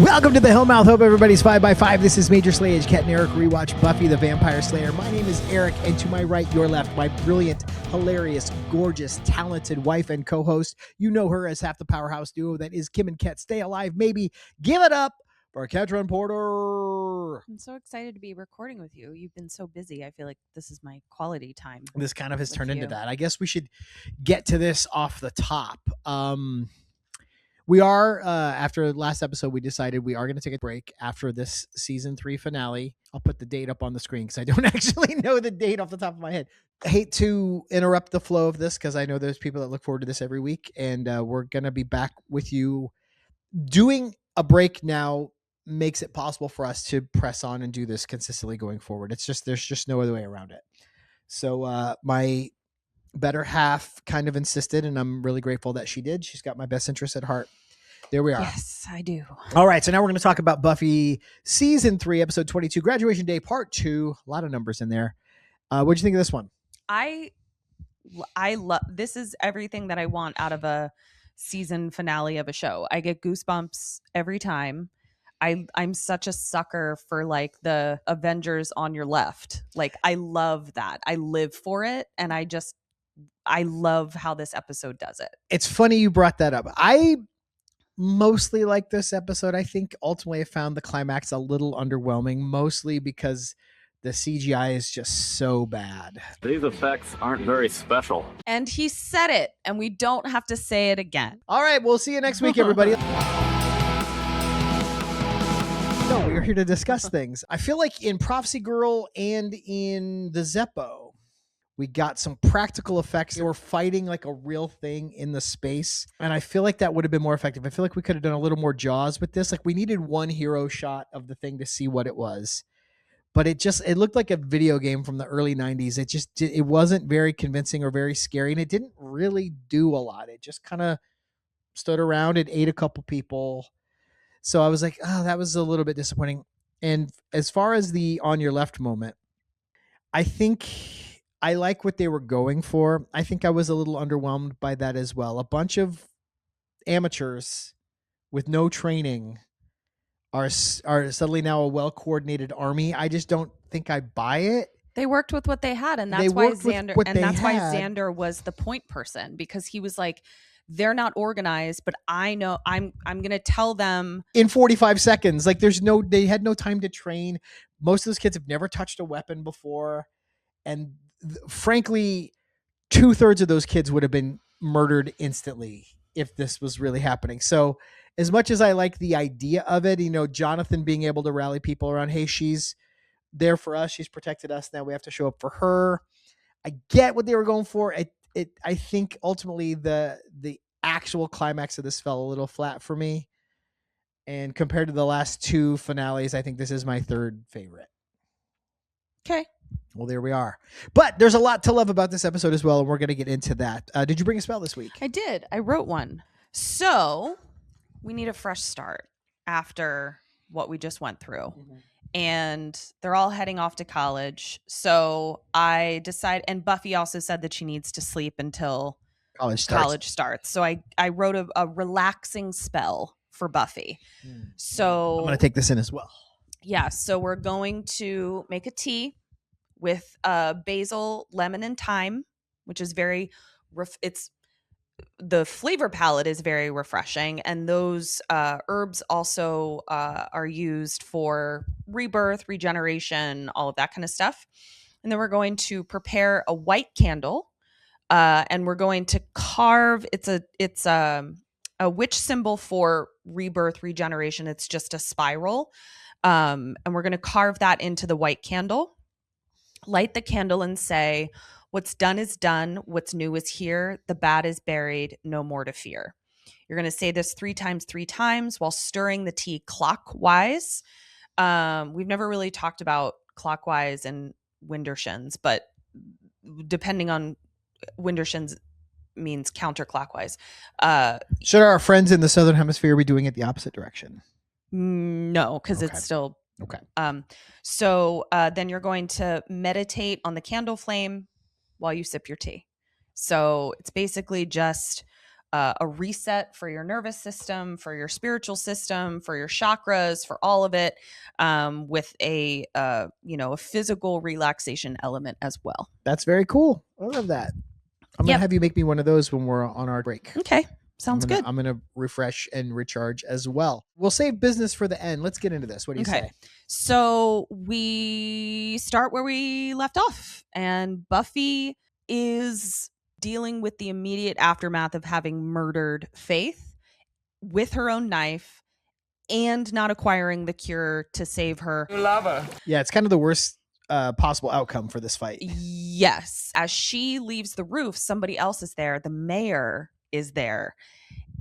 Welcome to the Hellmouth. Hope everybody's 5x5. This is Major Slayage, Ket Arik, Rewatch, Buffy the Vampire Slayer. My name is Eric, and to my right, your left, my brilliant, hilarious, gorgeous, talented wife and co-host. You know her as half the powerhouse duo that is Kim and Ket. Stay alive, maybe. Give it up for Ketron Porter. I'm so excited to be recording with you. You've been so busy. I feel like this is my quality time. This kind of has turned into that. I guess we should get to this off the top. We are, after last episode, we decided we are going to take a break after this season 3 finale. I'll put the date up on the screen because I don't actually know the date off the top of my head. I hate to interrupt the flow of this because I know there's people that look forward to this every week, and we're going to be back with you. Doing a break now makes it possible for us to press on and do this consistently going forward. There's just no other way around it. So my better half kind of insisted, and I'm really grateful that she did. She's got my best interests at heart. There we are. Yes, I do. All right, so now we're going to talk about Buffy season 3, episode 22, Graduation Day, part 2. A lot of numbers in there. What'd you think of this one? I love this. Is everything that I want out of a season finale of a show. I get goosebumps every time. I'm such a sucker for like the Avengers on your left. Like I love that. I live for it, and I love how this episode does it. It's funny you brought that up. I mostly like this episode. I think ultimately I found the climax a little underwhelming, mostly because the CGI is just so bad. These effects aren't very special. And he said it, and we don't have to say it again. All right, we'll see you next week, everybody. No, we're here to discuss things. I feel like in Prophecy Girl and in the Zeppo, we got some practical effects. They were fighting like a real thing in the space. And I feel like that would have been more effective. I feel like we could have done a little more Jaws with this. Like we needed one hero shot of the thing to see what it was. But it looked like a video game from the early 90s. It wasn't very convincing or very scary. And it didn't really do a lot. It just kind of stood around and ate a couple people. So I was like, oh, that was a little bit disappointing. And as far as the on your left moment, I think I like what they were going for. I think I was a little underwhelmed by that as well. A bunch of amateurs with no training are suddenly now a well-coordinated army. I just don't think I buy it. They worked with what they had, and that's why Xander was the point person, because he was like, they're not organized, but I know I'm going to tell them in 45 seconds. Like they had no time to train. Most of those kids have never touched a weapon before. And frankly, 2/3 of those kids would have been murdered instantly if this was really happening. So as much as I like the idea of it, Jonathan being able to rally people around, hey, she's there for us. She's protected us. Now we have to show up for her. I get what they were going for. I think ultimately the actual climax of this fell a little flat for me. And compared to the last 2 finales, I think this is my 3rd favorite. Okay. Well, there we are. But there's a lot to love about this episode as well, and we're going to get into that. Did you bring a spell this week? I did. I wrote one. So we need a fresh start after what we just went through. Mm-hmm. And they're all heading off to college. So I decided, and Buffy also said that she needs to sleep until college starts. So I wrote a relaxing spell for Buffy. So I'm going to take this in as well. Yeah. So we're going to make a tea with basil, lemon, and thyme, which is very, the flavor palette is very refreshing. And those herbs also are used for rebirth, regeneration, all of that kind of stuff. And then we're going to prepare a white candle, and we're going to carve. It's a witch symbol for rebirth, regeneration. It's just a spiral, and we're going to carve that into the white candle. Light the candle and say, "What's done is done. What's new is here. The bad is buried. No more to fear." You're going to say this 3 times while stirring the tea clockwise. We've never really talked about clockwise and Windershins, but depending on Windershins means counterclockwise. Should our friends in the Southern Hemisphere be doing it the opposite direction? No, because it's still... Okay. So then you're going to meditate on the candle flame while you sip your tea. So it's basically just a reset for your nervous system, for your spiritual system, for your chakras, for all of it, with a physical relaxation element as well. That's very cool. I love that. I'm going to have you make me one of those when we're on our break. Okay. Sounds good. I'm going to refresh and recharge as well. We'll save business for the end. Let's get into this. What do you say? So we start where we left off, and Buffy is dealing with the immediate aftermath of having murdered Faith with her own knife and not acquiring the cure to save her. You love her. Yeah, it's kind of the worst possible outcome for this fight. Yes. As she leaves the roof, somebody else is there. The mayor is there.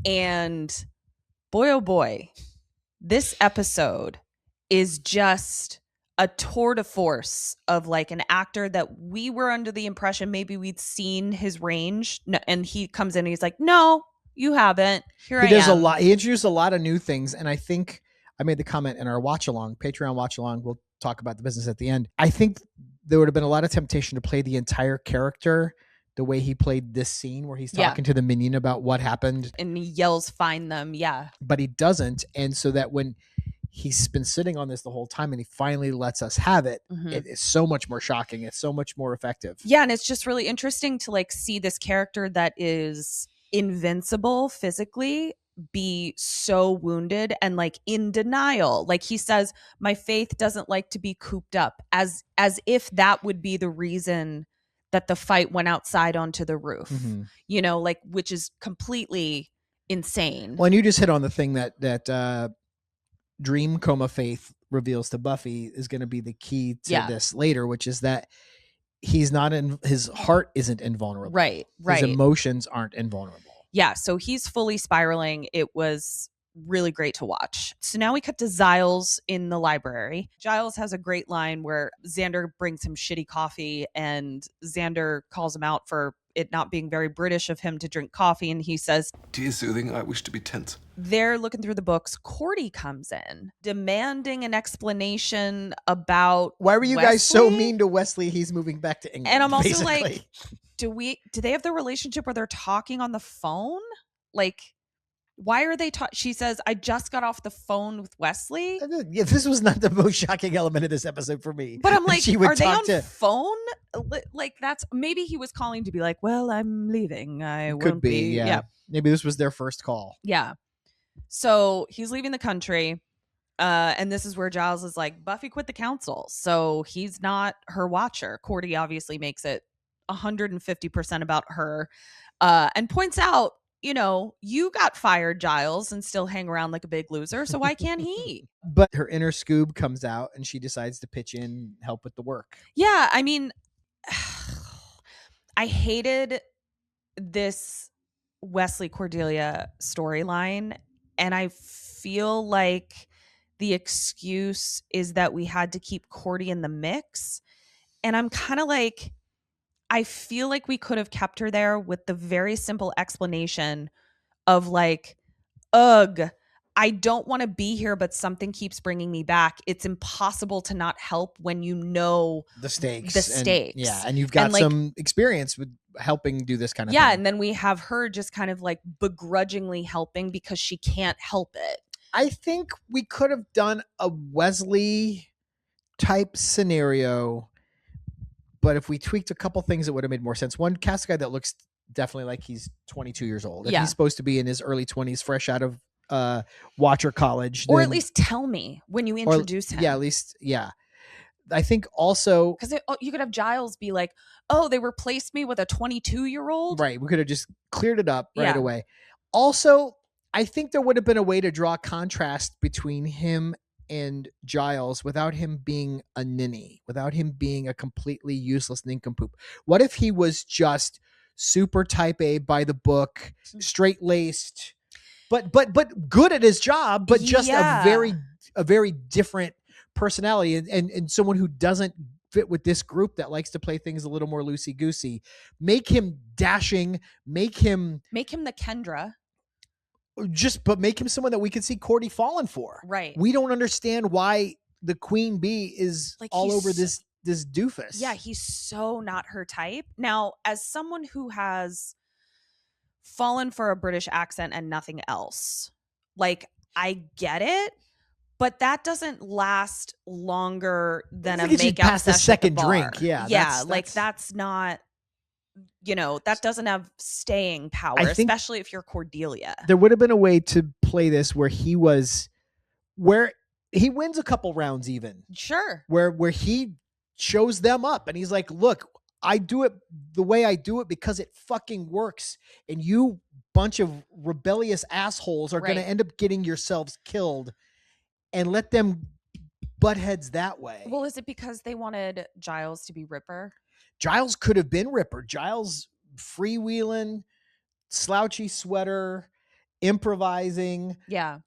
And boy, oh boy, this episode is just a tour de force of like an actor that we were under the impression maybe we'd seen his range. And he comes in and he's like, no, you haven't. He does a lot. He introduced a lot of new things. And I think I made the comment in our watch along, Patreon watch along. We'll talk about the business at the end. I think there would have been a lot of temptation to play the entire character the way he played this scene where he's talking to the minion about what happened. And he yells, find them. Yeah. But he doesn't. And so that when he's been sitting on this the whole time and he finally lets us have it, it is so much more shocking. It's so much more effective. Yeah. And it's just really interesting to like see this character that is invincible physically be so wounded and like in denial. Like he says, my faith doesn't like to be cooped up, as if that would be the reason that the fight went outside onto the roof, like, which is completely insane. Well, and you just hit on the thing that dream coma Faith reveals to Buffy is going to be the key to this later, which is that he's not his heart isn't invulnerable. Right. His emotions aren't invulnerable. Yeah. So he's fully spiraling. It was really great to watch. So now we cut to Giles in the library. Giles has a great line where Xander brings him shitty coffee and Xander calls him out for it not being very British of him to drink coffee. And he says, "Dear soothing, I wish to be tense." They're looking through the books. Cordy comes in demanding an explanation about why were you guys so mean to Wesley? He's moving back to England. And I'm also basically. like, do they have the relationship where they're talking on the phone? Like, why are they she says, I just got off the phone with Wesley. Yeah, this was not the most shocking element of this episode for me. But I'm like, are they on phone? Like, that's maybe he was calling to be like, well, I'm leaving. I won't be. Yeah. Maybe this was their first call. Yeah. So he's leaving the country. And this is where Giles is like, Buffy quit the council. So he's not her watcher. Cordy obviously makes it 150% about her. And points out, you got fired, Giles, and still hang around like a big loser. So why can't he? But her inner Scoob comes out and she decides to pitch in, help with the work. Yeah. I mean, I hated this Wesley Cordelia storyline. And I feel like the excuse is that we had to keep Cordy in the mix. And I'm kind of like, I feel like we could have kept her there with the very simple explanation of like, ugh, I don't want to be here, but something keeps bringing me back. It's impossible to not help when you know the stakes. And you've got some experience with helping do this kind of thing. Yeah, and then we have her just kind of like begrudgingly helping because she can't help it. I think we could have done a Wesley type scenario, but if we tweaked a couple things, it would have made more sense. One, cast a guy that looks definitely like he's 22 years old. If he's supposed to be in his early 20s, fresh out of Watcher college. Or at least tell me when you introduce him. Yeah, at least, yeah. I think also... Because you could have Giles be like, oh, they replaced me with a 22-year-old? Right, we could have just cleared it up right away. Also, I think there would have been a way to draw contrast between him and Giles without him being a ninny, without him being a completely useless nincompoop. What if he was just super type A by the book, straight-laced, but good at his job, but just a very different personality and someone who doesn't fit with this group that likes to play things a little more loosey-goosey. Make him dashing, make him the Kendra. But make him someone that we could see Cordy falling for. Right. We don't understand why the Queen Bee is like all over this doofus. Yeah, he's so not her type. Now, as someone who has fallen for a British accent and nothing else. Like, I get it, but that doesn't last longer than a It's like make you out pass the session at second the bar. drink. Yeah, Yeah, that's not, that doesn't have staying power, I think especially if you're Cordelia. there would have been a way to play this where he wins a couple rounds even. Sure. Where he shows them up and he's like, look, I do it the way I do it because it fucking works. And you bunch of rebellious assholes are going to end up getting yourselves killed, and let them butt heads that way. Well, is it because they wanted Giles to be Ripper? Giles could have been Ripper. Giles freewheeling, slouchy sweater, improvising,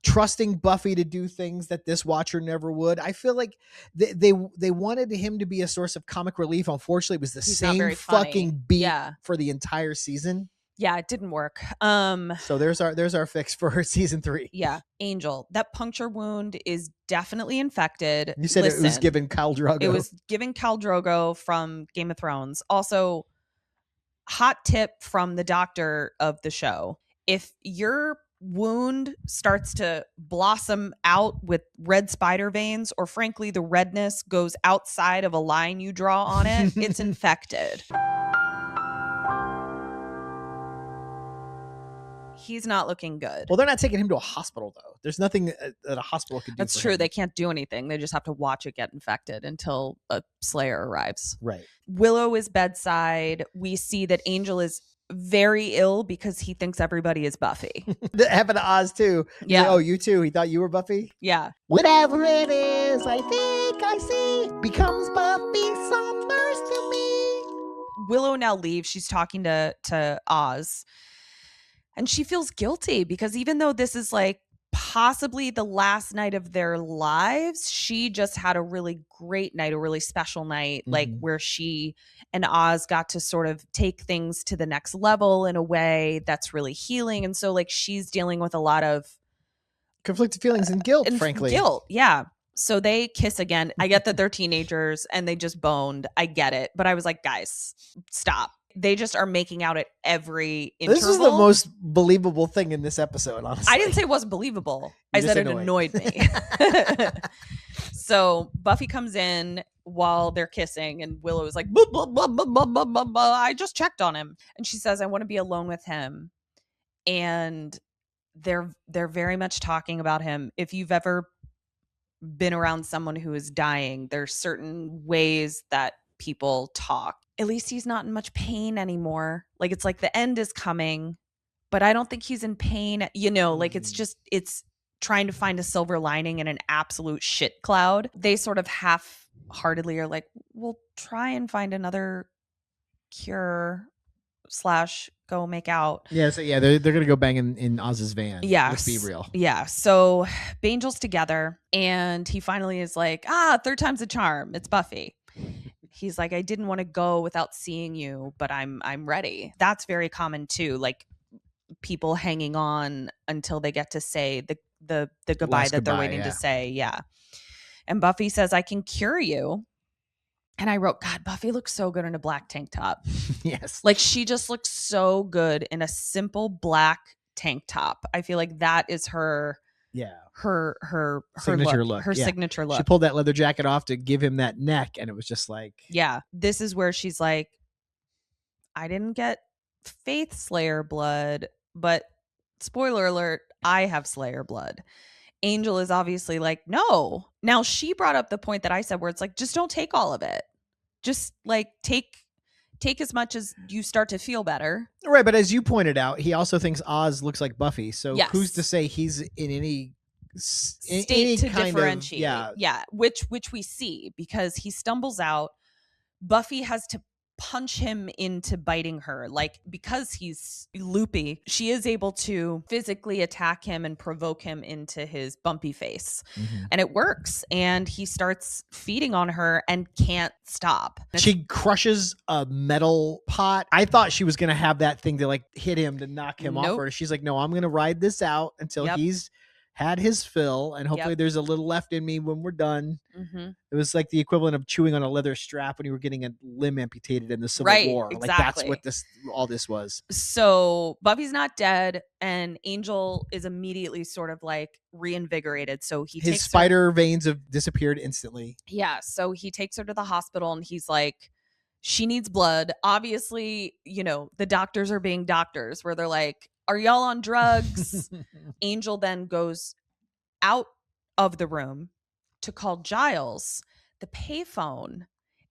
trusting Buffy to do things that this watcher never would. I feel like they wanted him to be a source of comic relief. Unfortunately, it was the same fucking beat for the entire season. Yeah, it didn't work. So there's our fix for season 3. Yeah, Angel. That puncture wound is definitely infected. You said it was given Khal Drogo. It was given Khal Drogo from Game of Thrones. Also, hot tip from the doctor of the show: if your wound starts to blossom out with red spider veins, or frankly the redness goes outside of a line you draw on it, it's infected. He's not looking good. Well, they're not taking him to a hospital, though. There's nothing that a hospital can do. That's true. They can't do anything. They just have to watch it get infected until a Slayer arrives. Right. Willow is bedside. We see that Angel is very ill because he thinks everybody is Buffy. That happened to Oz, too. Yeah. Like, oh, you too? He thought you were Buffy? Yeah. Whatever it is, I think I see becomes Buffy Summers to me. Willow now leaves. She's talking to Oz. And she feels guilty because even though this is like possibly the last night of their lives, she just had a really great night, a really special night, like where she and Oz got to sort of take things to the next level in a way that's really healing. And so like she's dealing with a lot of conflicted feelings and guilt, frankly. Guilt, yeah. So they kiss again. I get that they're teenagers and they just boned. I get it. But I was like, guys, stop. They just are making out at every interval. This is the most believable thing in this episode, honestly. I didn't say it wasn't believable. I said it annoyed me. So Buffy comes in while they're kissing and Willow is like, blah, blah, blah, blah, blah, blah, blah, blah. I just checked on him. And she says, I want to be alone with him. And they're very much talking about him. If you've ever been around someone who is dying, there's certain ways that people talk. At least he's not in much pain anymore. Like, it's like the end is coming, but I don't think he's in pain. Like it's trying to find a silver lining in an absolute shit cloud. They sort of half-heartedly are like, we'll try and find another cure / go make out. Yeah, so yeah, they're gonna go bang in Oz's van. Yeah, let's be real. Yeah, so Bangel's together, and he finally is like, third time's a charm. It's Buffy. He's like, I didn't want to go without seeing you, but I'm ready. That's very common too. Like people hanging on until they get to say the goodbye that they're waiting to say. Yeah. And Buffy says, I can cure you. And I wrote, God, Buffy looks so good in a black tank top. Yes. Like she just looks so good in a simple black tank top. I feel like that is her her signature look. Her signature look. She pulled that leather jacket off to give him that neck, and it was just like, yeah. This is where she's like, I didn't get Faith Slayer blood, but spoiler alert, I have Slayer blood. Angel is obviously like, no. Now she brought up the point that I said where it's like, just don't take all of it. Just like take as much as you start to feel better. Right, but as you pointed out, he also thinks Oz looks like Buffy. So yes. Who's to say he's in any state any to kind differentiate? Of, yeah, which we see because he stumbles out. Buffy has to punch him into biting her, like because he's loopy. She is able to physically attack him and provoke him into his bumpy face, and it works. And he starts feeding on her and can't stop. She crushes a metal pot. I thought she was gonna have that thing to like hit him to knock him off her. She's like, no, I'm gonna ride this out until he's had his fill, and hopefully there's a little left in me when we're done. Mm-hmm. It was like the equivalent of chewing on a leather strap when you were getting a limb amputated in the Civil War. Exactly. Like that's what all this was. So Buffy's not dead, and Angel is immediately sort of like reinvigorated. So his spider veins have disappeared instantly. Yeah. So he takes her to the hospital, and he's like, she needs blood. Obviously, the doctors are being doctors, where they're like, are y'all on drugs? Angel then goes out of the room to call Giles. The payphone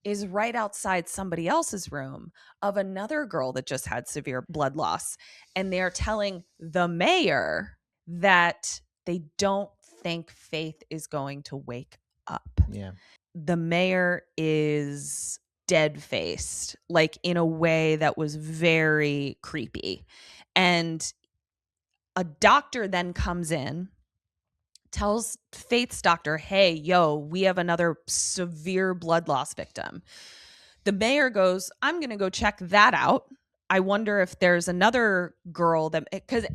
is right outside somebody else's room of another girl that just had severe blood loss. And they're telling the mayor that they don't think Faith is going to wake up. Yeah. The mayor is dead-faced, like in a way that was very creepy. And a doctor then comes in, tells Faith's doctor, hey, yo, we have another severe blood loss victim. The mayor goes, I'm going to go check that out. I wonder if there's another girl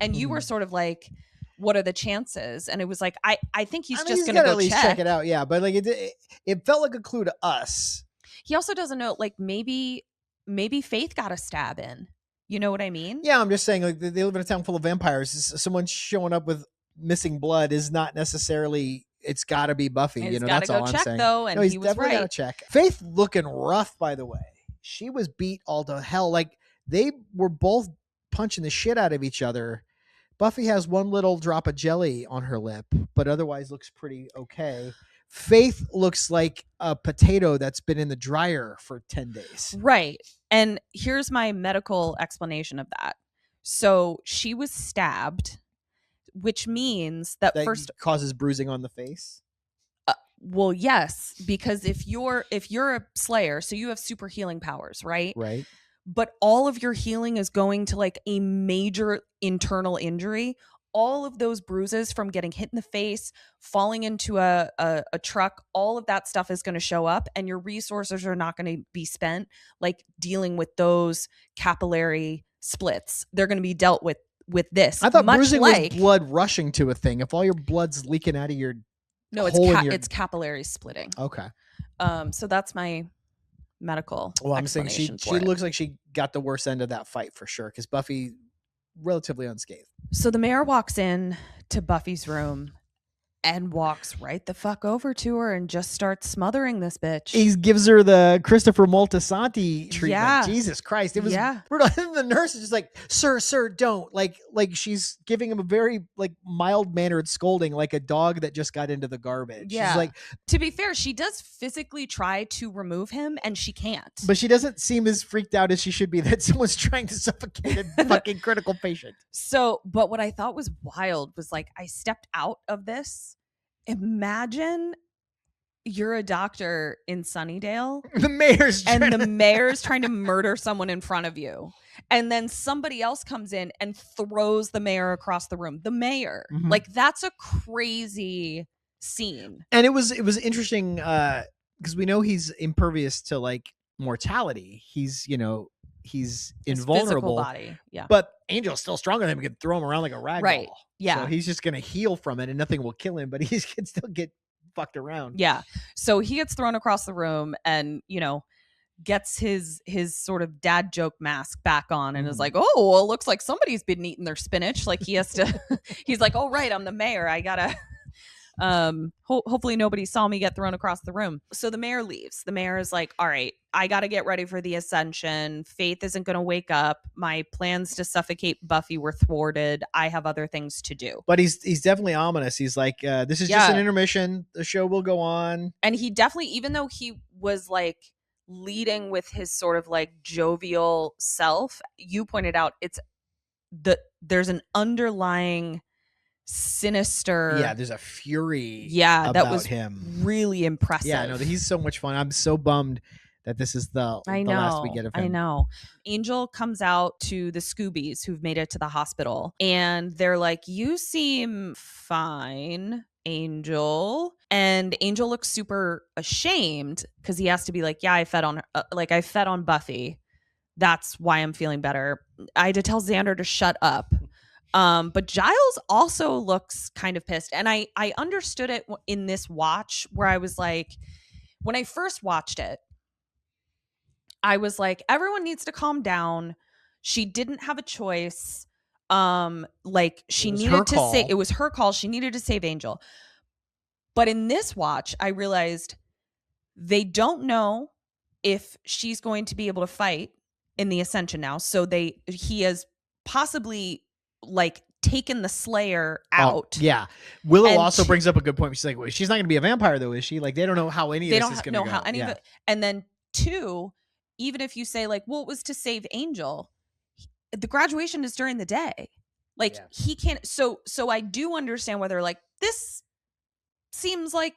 and you were sort of like, what are the chances? And it was like, I think he's just going to go at least check it out. Yeah. But like it felt like a clue to us. He also doesn't know, like maybe Faith got a stab in. You know what I mean? Yeah, I'm just saying, like, they live in a town full of vampires. Someone showing up with missing blood is not necessarily. It's got to be Buffy. He's that's all I'm check, saying. Though, and he's he was definitely right. got to check. Faith looking rough, by the way. She was beat all to hell. Like they were both punching the shit out of each other. Buffy has one little drop of jelly on her lip, but otherwise looks pretty okay. Faith looks like a potato that's been in the dryer for 10 days. Right. And here's my medical explanation of that. So she was stabbed, which means that first causes bruising on the face. Well, yes, because if you're a Slayer, so you have super healing powers, right? Right. But all of your healing is going to like a major internal injury. All of those bruises from getting hit in the face, falling into a truck, all of that stuff is going to show up, and your resources are not going to be spent like dealing with those capillary splits. They're going to be dealt with this. I thought bruising was blood rushing to a thing. If all your blood's leaking out of your it's capillary splitting. Okay. So that's my medical. Well, I'm saying she looks like she got the worst end of that fight for sure, because Buffy relatively unscathed. So the mayor walks in to Buffy's room and walks right the fuck over to her and just starts smothering this bitch. He gives her the Christopher Moltisanti treatment. Yeah. Jesus Christ. It was brutal. And the nurse is just like, sir, don't. Like she's giving him a very like mild-mannered scolding, like a dog that just got into the garbage. Yeah. She's like, to be fair, she does physically try to remove him and she can't. But she doesn't seem as freaked out as she should be that someone's trying to suffocate a fucking critical patient. So, but what I thought was wild was like, I stepped out of this. Imagine you're a doctor in Sunnydale. The mayor's trying to murder someone in front of you. And then somebody else comes in and throws the mayor across the room. The mayor. Mm-hmm. Like, that's a crazy scene. And it was interesting because we know he's impervious to like mortality. He's His invulnerable. body. Yeah. But Angel's still stronger than him. He can throw him around like a rag right. ball. Yeah. So he's just going to heal from it and nothing will kill him, but he can still get fucked around. Yeah. So he gets thrown across the room and, gets his sort of dad joke mask back on and is like, oh, well, it looks like somebody's been eating their spinach. Like he has to, he's like, oh, right, I'm the mayor. I gotta, hopefully nobody saw me get thrown across the room. So the mayor leaves. The mayor is like, all right, I got to get ready for the ascension. Faith isn't going to wake up. My plans to suffocate Buffy were thwarted. I have other things to do. But he's definitely ominous. He's like, this is just an intermission. The show will go on. And he definitely, even though he was like leading with his sort of like jovial self, you pointed out there's an underlying sinister. Yeah, there's a fury. Yeah, that was him. Really impressive. Yeah, no, he's so much fun. I'm so bummed that this is the last we get of him. I know. Angel comes out to the Scoobies who've made it to the hospital, and they're like, you seem fine, Angel. And Angel looks super ashamed because he has to be like, yeah, I fed on Buffy. That's why I'm feeling better. I had to tell Xander to shut up. But Giles also looks kind of pissed. And I understood it in this watch where I was like, when I first watched it, I was like, everyone needs to calm down. She didn't have a choice. Like she needed to say, it was her call. She needed to save Angel. But in this watch, I realized they don't know if she's going to be able to fight in the Ascension now. So he has possibly like taken the Slayer out. Yeah. Willow also brings up a good point. She's like, well, she's not going to be a vampire though, is she? Like they don't know how any of this is going to go. How any of it. And then 2, even if you say like, well, it was to save Angel, the graduation is during the day. Like he can't. So I do understand whether like this seems like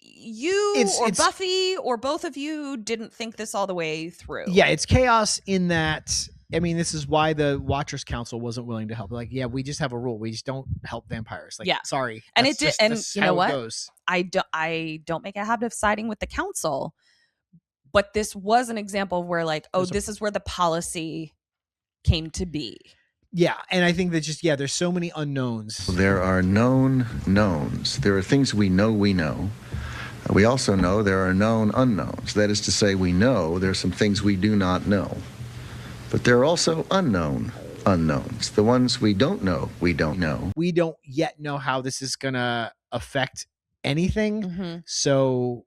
it's Buffy or both of you didn't think this all the way through. Yeah, it's chaos in that. I mean, this is why the Watchers Council wasn't willing to help. Like, yeah, we just have a rule. We just don't help vampires. Like, sorry. And it did. And you know what? Goes. I don't make a habit of siding with the council, but this was an example of where like, this is where the policy came to be. Yeah, and I think that there's so many unknowns. There are known knowns. There are things we know. We also know there are known unknowns. That is to say, we know there are some things we do not know. But there are also unknown unknowns. The ones we don't know, we don't know. We don't yet know how this is going to affect anything. Mm-hmm. So,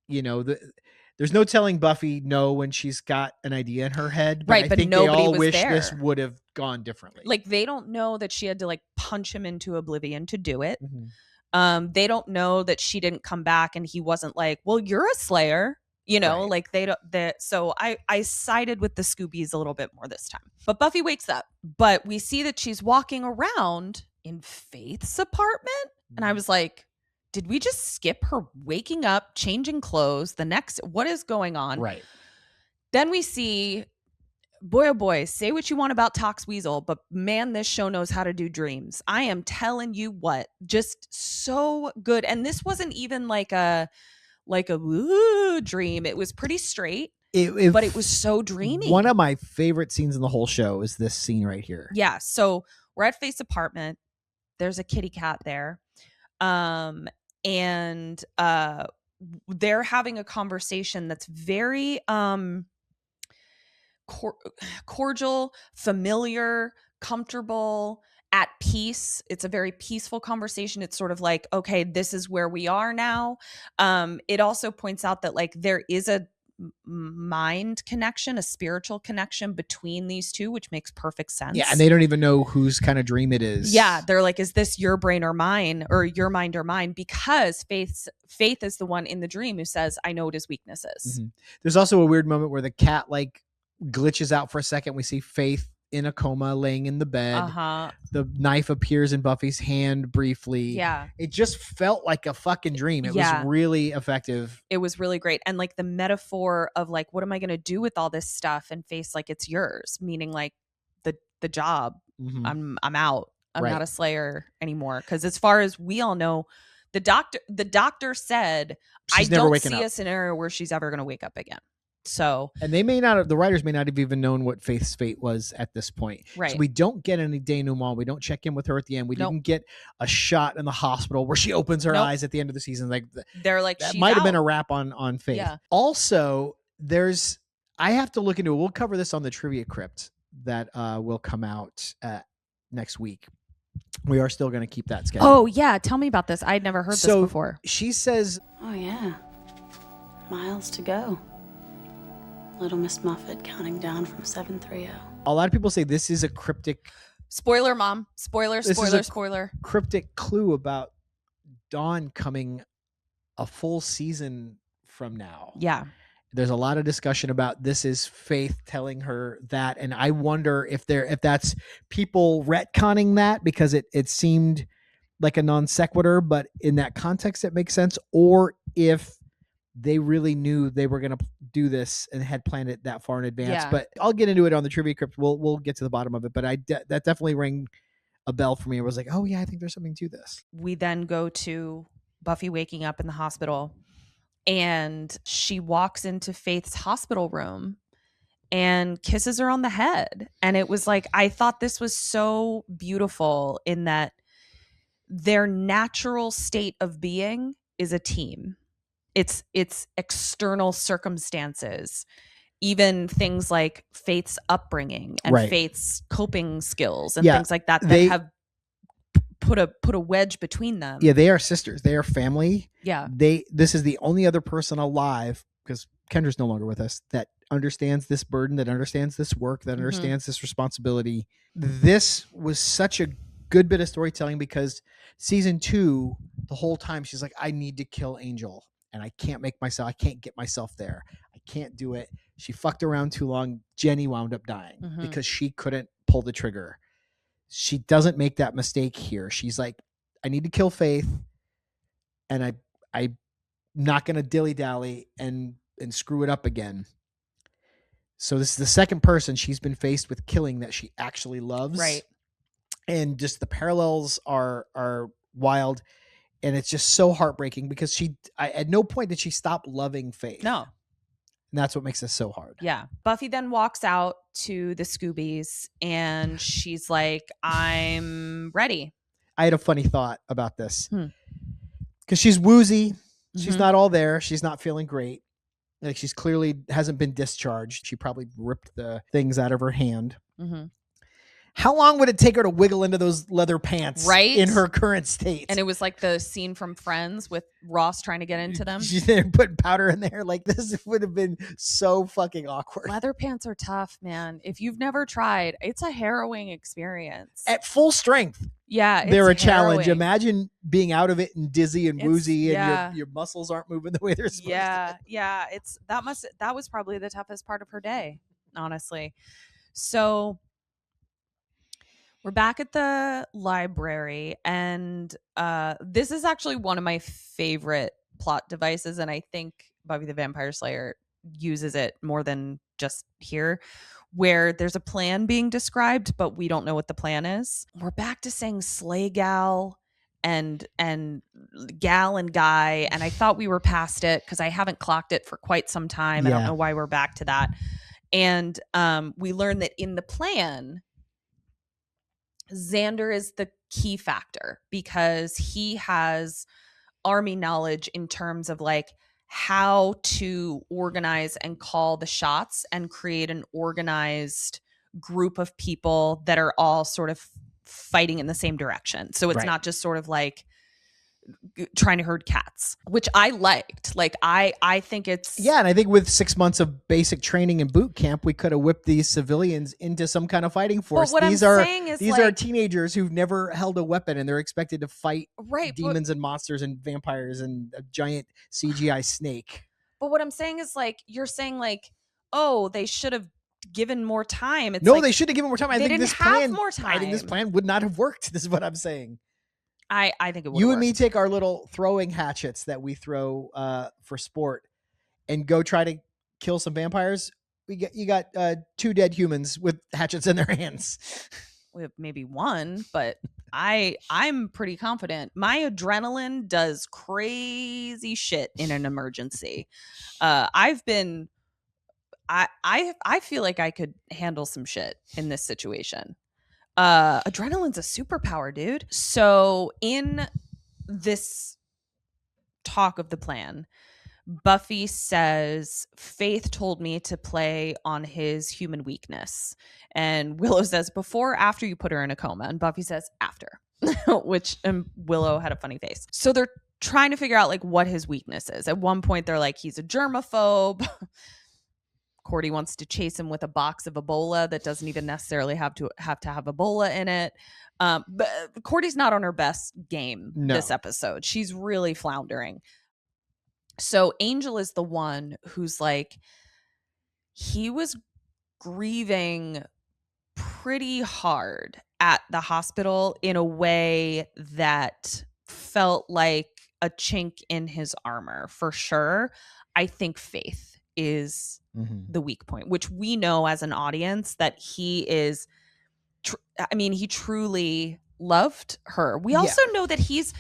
there's no telling Buffy no when she's got an idea in her head. But I think nobody they all wish there. This would have gone differently. Like, they don't know that she had to, like, punch him into oblivion to do it. Mm-hmm. They don't know that she didn't come back and he wasn't like, well, you're a Slayer, right. Like they don't, so I sided with the Scoobies a little bit more this time. But Buffy wakes up, but we see that she's walking around in Faith's apartment. And I was like, did we just skip her waking up, changing clothes? What is going on? Right. Then we see, boy, oh boy, say what you want about Tox Weasel, but man, this show knows how to do dreams. I am telling you what, just so good. And this wasn't even like a woo dream. It was pretty straight, but it was so dreamy. One of my favorite scenes in the whole show is this scene right here. Yeah. So we're at Faith's apartment. There's a kitty cat there. And they're having a conversation that's very, cordial, familiar, comfortable, at peace. It's a very peaceful conversation. It's sort of like, okay, this is where we are now. It also points out that like there is a mind connection, a spiritual connection between these two, which makes perfect sense. Yeah, and they don't even know whose kind of dream it is. Yeah, they're like, is this your brain or mine, or your mind or mine? Because Faith is the one in the dream who says, I know what his weakness is. Mm-hmm. There's also a weird moment where the cat like glitches out for a second. We see Faith in a coma laying in the bed. The knife appears in Buffy's hand briefly. Yeah, it just felt like a fucking dream. It was really effective. It was really great. And like the metaphor of like, what am I going to do with all this stuff? And Faith's like, it's yours, meaning like the job. Mm-hmm. I'm out. I'm not a Slayer anymore. Because as far as we all know, the doctor said, I don't see a scenario where she's ever going to wake up again. So, and the writers may not have even known what Faith's fate was at this point. Right. So we don't get any denouement. We don't check in with her at the end. We didn't get a shot in the hospital where she opens her eyes at the end of the season. Like they're like, that might have been a wrap on Faith. Yeah. Also, I have to look into it. We'll cover this on the Trivia Crypt that will come out next week. We are still going to keep that schedule. Oh yeah. Tell me about this. I'd never heard this before. She says, oh yeah, miles to go. Little Miss Muffet counting down from 730. A lot of people say this is a cryptic... Spoiler, Mom. Spoiler. Cryptic clue about Dawn coming a full season from now. Yeah. There's a lot of discussion about this is Faith telling her that, and I wonder if that's people retconning that because it seemed like a non sequitur, but in that context it makes sense, or if they really knew they were going to do this and had planned it that far in advance. Yeah. But I'll get into it on the Trivia Crypt. We'll get to the bottom of it. But that definitely rang a bell for me. I was like, oh yeah, I think there's something to this. We then go to Buffy waking up in the hospital, and she walks into Faith's hospital room, and kisses her on the head. And it was like, I thought this was so beautiful in that their natural state of being is a team. It's external circumstances, even things like Faith's upbringing and Right. Faith's coping skills and Yeah, things like that they- have put a wedge between them. Yeah, they are sisters. They are family. Yeah. This is the only other person alive, because Kendra's no longer with us, that understands this burden, that understands this work, that understands this responsibility. This was such a good bit of storytelling, because season 2, the whole time she's like, I need to kill Angel, and I can't get myself there. I can't do it. She fucked around too long. Jenny wound up dying because she couldn't pull the trigger. She doesn't make that mistake here. She's like, I need to kill Faith, and I'm not going to dilly-dally and screw it up again. So this is the second person she's been faced with killing that she actually loves. Right. And just the parallels are wild. And it's just so heartbreaking, because at no point did she stop loving Faith. No. And that's what makes this so hard. Yeah. Buffy then walks out to the Scoobies and she's like, I'm ready. I had a funny thought about this. Because she's woozy. She's not all there. She's not feeling great. Like, she's clearly hasn't been discharged. She probably ripped the things out of her hand. How long would it take her to wiggle into those leather pants in her current state? And it was like the scene from Friends with Ross trying to get into them. She's there putting powder in there. Like, this would have been so fucking awkward. Leather pants are tough, man. If you've never tried, it's a harrowing experience. At full strength. Yeah, they're a harrowing. challenge. Imagine being out of it and dizzy and woozy, and yeah. your muscles aren't moving the way they're supposed to. Yeah. That was probably the toughest part of her day, honestly. So we're back at the library, and this is actually one of my favorite plot devices, and I think Buffy the Vampire Slayer uses it more than just here, where there's a plan being described, but we don't know what the plan is. We're back to saying Slay Gal and Gal and Guy, and I thought we were past it because I haven't clocked it for quite some time. I don't know why we're back to that. And we learn that in the plan, Xander is the key factor because he has army knowledge in terms of like how to organize and call the shots and create an organized group of people that are all sort of fighting in the same direction. So it's not just sort of like trying to herd cats, which I liked. Like, I think it's... Yeah, and I think with 6 months of basic training and boot camp, we could have whipped these civilians into some kind of fighting force. But what these I'm are saying is, these like, are teenagers who've never held a weapon, and they're expected to fight demons and monsters and vampires and a giant CGI snake. But what I'm saying is, like, you're saying, like, oh, they should have given more time. It's no, like, they should have given more time. I they think didn't this have plan, more time. I think this plan would not have worked. This is what I'm saying. I think it would. You and me take our little throwing hatchets that we throw for sport and go try to kill some vampires. You got 2 dead humans with hatchets in their hands. We have maybe one, but I'm pretty confident. My adrenaline does crazy shit in an emergency. I feel like I could handle some shit in this situation. Adrenaline's a superpower, dude. So in this talk of the plan, Buffy says, Faith told me to play on his human weakness. And Willow says, before or after you put her in a coma? And Buffy says, after. Which Willow had a funny face. So they're trying to figure out like what his weakness is. At one point they're like, he's a germaphobe. Cordy wants to chase him with a box of Ebola that doesn't even necessarily have to have Ebola in it. But Cordy's not on her best game this episode. She's really floundering. So Angel is the one who's like, he was grieving pretty hard at the hospital in a way that felt like a chink in his armor for sure. I think Faith is the weak point, which we know as an audience that he is he truly loved her. We also know that he's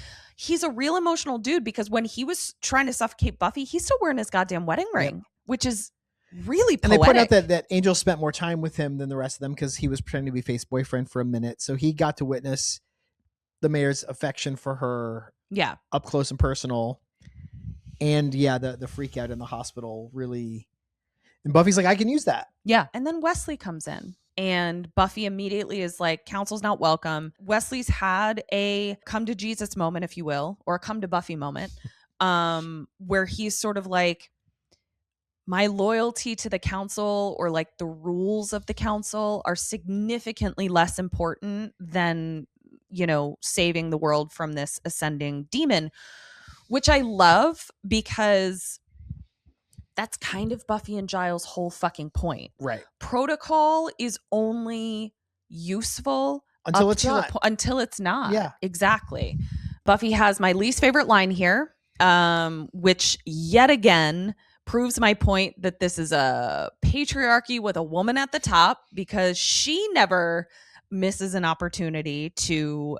a real emotional dude, because when he was trying to suffocate Buffy, he's still wearing his goddamn wedding ring, which is really And poetic. they point out that Angel spent more time with him than the rest of them because he was pretending to be Faith's boyfriend for a minute. So he got to witness the mayor's affection for her up close and personal. And the freak out in the hospital really. And Buffy's like, I can use that. Yeah. And then Wesley comes in. And Buffy immediately is like, council's not welcome. Wesley's had a come to Jesus moment, if you will, or a come to Buffy moment, where he's sort of like, my loyalty to the council or like the rules of the council are significantly less important than, saving the world from this ascending demon, which I love because that's kind of Buffy and Giles' whole fucking point. Right. Protocol is only useful until it's not. Until it's not. Yeah. Exactly. Buffy has my least favorite line here, which yet again proves my point that this is a patriarchy with a woman at the top, because she never misses an opportunity to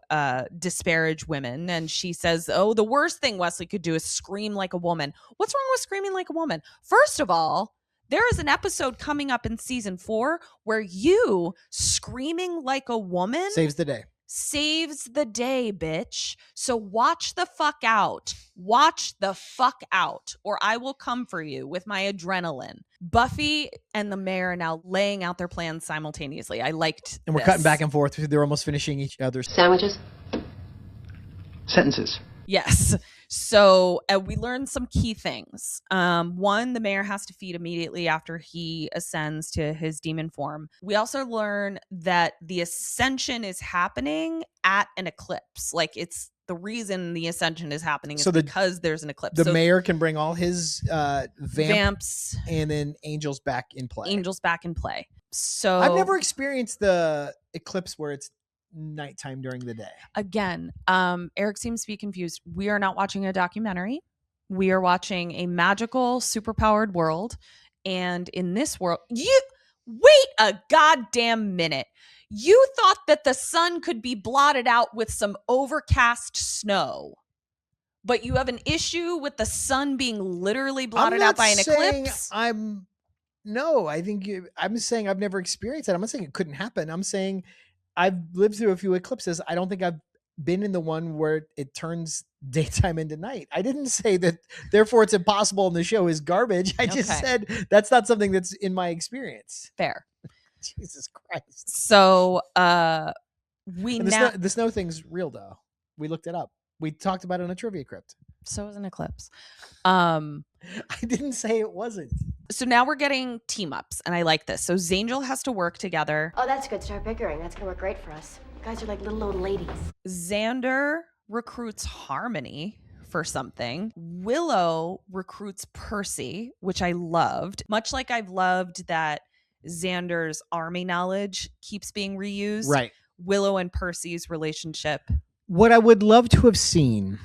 disparage women. And she says, the worst thing Wesley could do is scream like a woman. What's wrong with screaming like a woman? First of all, there is an episode coming up in season 4 where you screaming like a woman saves the day. Saves the day, bitch. So watch the fuck out. Watch the fuck out, or I will come for you with my adrenaline. Buffy and the mayor are now laying out their plans simultaneously. I liked And we're cutting back and forth. They're almost finishing each other's sandwiches. Sentences. Yes. So we learned some key things. One, the mayor has to feed immediately after he ascends to his demon form. We also learn that the ascension is happening at an eclipse. Like, it's the reason the ascension is happening is because there's an eclipse. The mayor can bring all his vamps and then angels back in play. So I've never experienced the eclipse where it's nighttime during the day. Again, Eric seems to be confused. We are not watching a documentary. We are watching a magical, superpowered world. And in this world, wait a goddamn minute. You thought that the sun could be blotted out with some overcast snow, but you have an issue with the sun being literally blotted out by an eclipse? I'm saying I've never experienced that. I'm not saying it couldn't happen. I'm saying I've lived through a few eclipses. I don't think I've been in the one where it turns daytime into night. I didn't say that, therefore it's impossible and the show is garbage. I just said that's not something that's in my experience. Fair. Jesus Christ. So the snow thing's real though. We looked it up. We talked about it in a trivia crypt. So is an eclipse. I didn't say it wasn't. So now we're getting team ups, and I like this. So Zangel has to work together. Oh, that's good. Start bickering. That's gonna work great for us. You guys are like little old ladies. Xander recruits Harmony for something. Willow recruits Percy, which I loved. Much like I've loved that Xander's army knowledge keeps being reused. Right. Willow and Percy's relationship. What I would love to have seen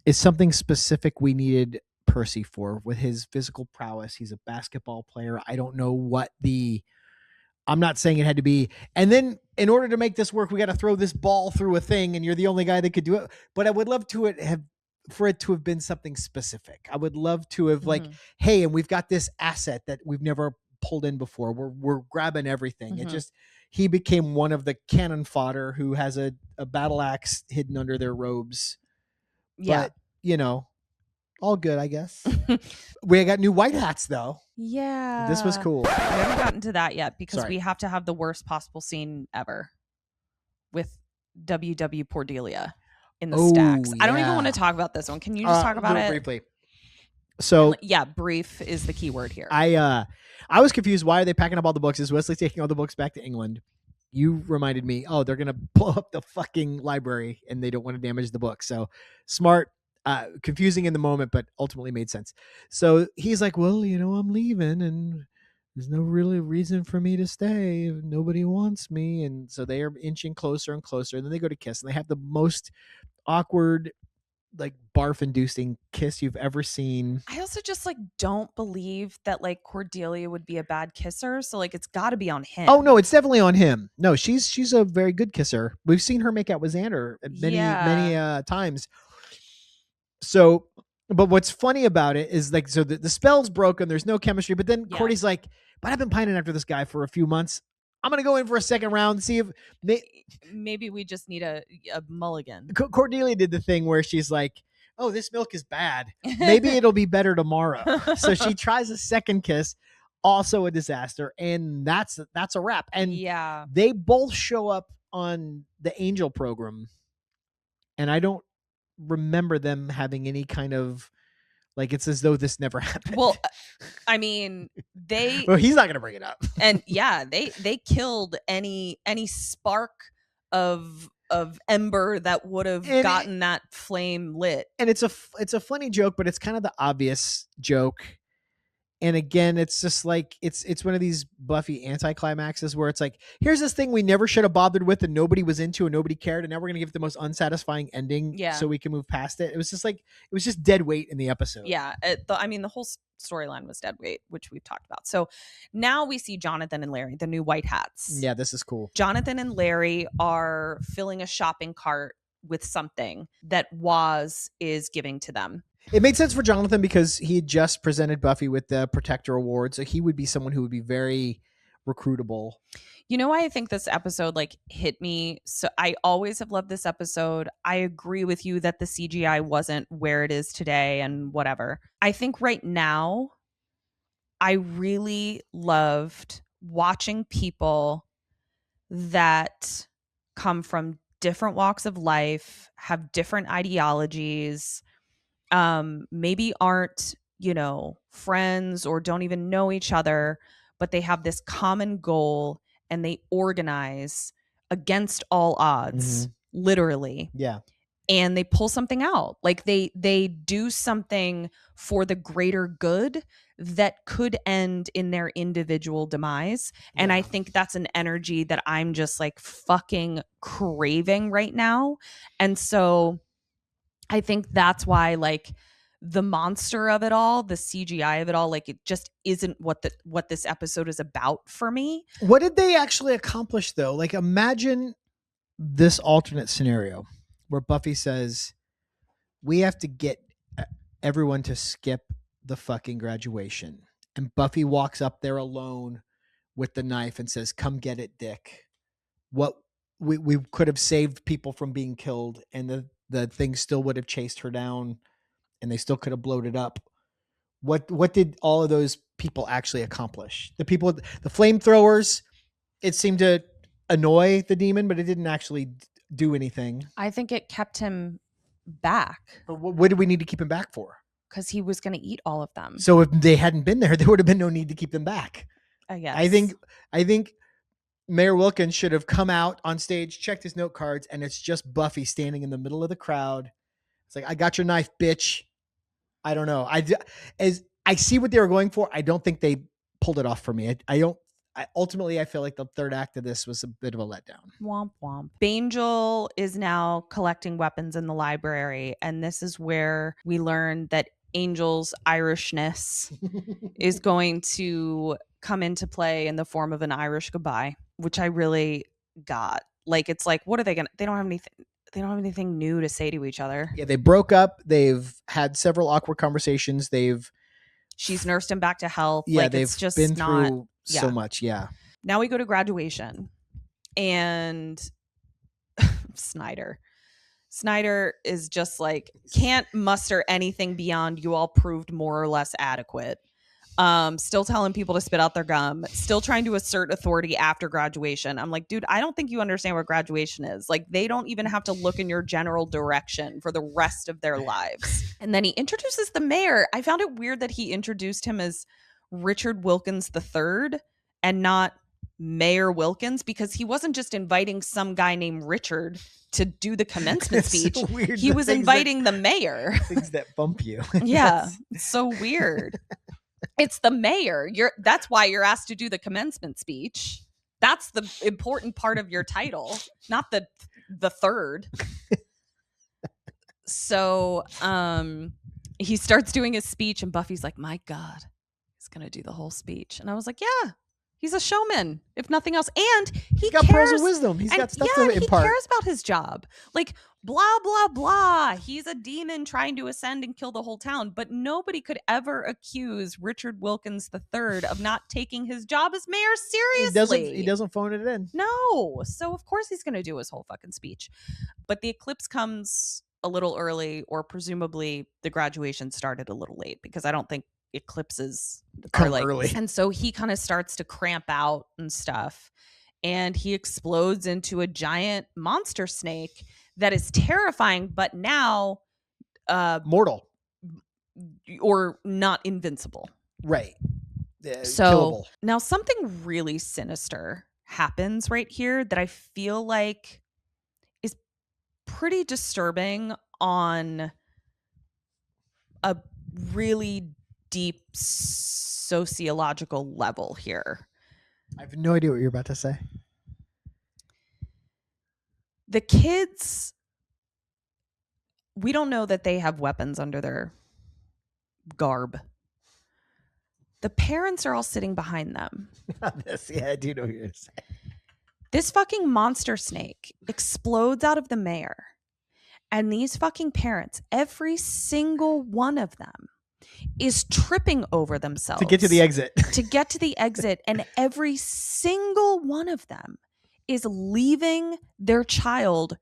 is something specific we needed Percy for with his physical prowess. He's a basketball player. I don't know I'm not saying it had to be. And then in order to make this work, we got to throw this ball through a thing and you're the only guy that could do it. But I would love for it to have been something specific. I would love to have hey, and we've got this asset that we've never pulled in before. We're grabbing everything. It just, he became one of the cannon fodder who has a battle axe hidden under their robes. Yeah. But, all good, I guess. We got new white hats, though. Yeah. This was cool. We haven't gotten to that yet because we have to have the worst possible scene ever with WW Cordelia in the stacks. I don't even want to talk about this one. Can you just talk about it briefly? So brief is the key word here. I was confused. Why are they packing up all the books? Is Wesley taking all the books back to England? You reminded me, they're going to blow up the fucking library and they don't want to damage the book. So smart, confusing in the moment, but ultimately made sense. So he's like, well, I'm leaving and there's no really reason for me to stay. Nobody wants me. And so they are inching closer and closer. And then they go to kiss and they have the most awkward, like barf inducing kiss you've ever seen. I also just don't believe that Cordelia would be a bad kisser. So it's got to be on him. Oh no, it's definitely on him. No, she's a very good kisser. We've seen her make out with Xander many times. So But what's funny about it is like, so the spell's broken. There's no chemistry. But then Yeah. Cordy's like, but I've been pining after this guy for a few months. I'm going to go in for a second round and see if Maybe we just need a mulligan. Cordelia did the thing where she's like, oh, this milk is bad. Maybe it'll be better tomorrow. So she tries a second kiss, also a disaster. And that's a wrap. And yeah, they both show up on the Angel program. And I don't remember them having any kind of, like, it's as though this never happened. well, I mean, they well, he's not going to bring it up. and yeah, they killed any spark of ember that would have gotten that flame lit. And it's a funny joke, but it's kind of the obvious joke. And again, it's just like it's one of these Buffy anticlimaxes where it's like, here's this thing we never should have bothered with and nobody was into and nobody cared, and now we're gonna give it the most unsatisfying ending so we can move past it. It was just like, it was just dead weight in the episode. Yeah, the whole storyline was dead weight, which we've talked about. So now we see Jonathan and Larry, the new white hats. Yeah, this is cool. Jonathan and Larry are filling a shopping cart with something that Waz is giving to them. It made sense for Jonathan because he had just presented Buffy with the Protector Award, so he would be someone who would be very recruitable. You know why I think this episode like hit me? So I always have loved this episode. I agree with you that the CGI wasn't where it is today and whatever. I think right now, I really loved watching people that come from different walks of life, have different ideologies, maybe aren't, friends or don't even know each other, but they have this common goal and they organize against all odds, literally. Yeah. And they pull something out. Like they do something for the greater good that could end in their individual demise. Yeah. And I think that's an energy that I'm just like fucking craving right now. And so I think that's why like the monster of it all, the CGI of it all, like it just isn't what this episode is about for me. What did they actually accomplish though? Like imagine this alternate scenario where Buffy says, we have to get everyone to skip the fucking graduation. And Buffy walks up there alone with the knife and says, come get it, Dick. What we could have saved people from being killed, and the thing still would have chased her down and they still could have blown it up. What did all of those people actually accomplish? The people, the flamethrowers, it seemed to annoy the demon, but it didn't actually do anything. I think it kept him back. But what did we need to keep him back for? Because he was going to eat all of them. So if they hadn't been there would have been no need to keep them back. I guess. I think Mayor Wilkins should have come out on stage, checked his note cards, and it's just Buffy standing in the middle of the crowd. It's like, I got your knife, bitch. I don't know. I see what they were going for. I don't think they pulled it off for me. Ultimately, I feel like the third act of this was a bit of a letdown. Womp womp. Bangel is now collecting weapons in the library, and this is where we learn that Angel's Irishness is going to come into play in the form of an Irish goodbye, which I really got. Like, it's like, what are they gonna? They don't have anything new to say to each other. Yeah, they broke up. They've had several awkward conversations. She's nursed him back to health. Yeah, like, they've it's just been not, through so much. Yeah. Now we go to graduation, and Snyder is just like, can't muster anything beyond you all proved more or less adequate. Still telling people to spit out their gum, still trying to assert authority after graduation. I'm like, dude, I don't think you understand what graduation is. Like, they don't even have to look in your general direction for the rest of their lives. And then he introduces the mayor. I found it weird that he introduced him as Richard Wilkins III and not Mayor Wilkins, because he wasn't just inviting some guy named Richard to do the commencement speech. So weird, he was inviting the mayor. Things that bump you. Yeah. It's so weird. It's the mayor. That's why you're asked to do the commencement speech. That's the important part of your title, not the third. So he starts doing his speech, and Buffy's like, my God, he's gonna do the whole speech. And I was like, yeah, He's a showman, if nothing else. And he got cares. pearls of wisdom. He's got stuff and to impart. he cares about his job. Like, blah, blah, blah. He's a demon trying to ascend and kill the whole town. But nobody could ever accuse Richard Wilkins III of not taking his job as mayor seriously. He doesn't phone it in. No. So, of course, he's going to do his whole fucking speech. But the eclipse comes a little early, or presumably the graduation started a little late, because I don't think eclipses are like early. And so he kind of starts to cramp out and stuff, and he explodes into a giant monster snake that is terrifying, but now mortal or not invincible. Right. So killable. Now something really sinister happens right here that I feel like is pretty disturbing on a really deep sociological level here. I have no idea what you're about to say. The kids, we don't know that they have weapons under their garb. The parents are all sitting behind them. Yeah, I do know what you're going to say. This fucking monster snake explodes out of the mayor. And these fucking parents, every single one of them, is tripping over themselves To get to the exit. And every single one of them is leaving their child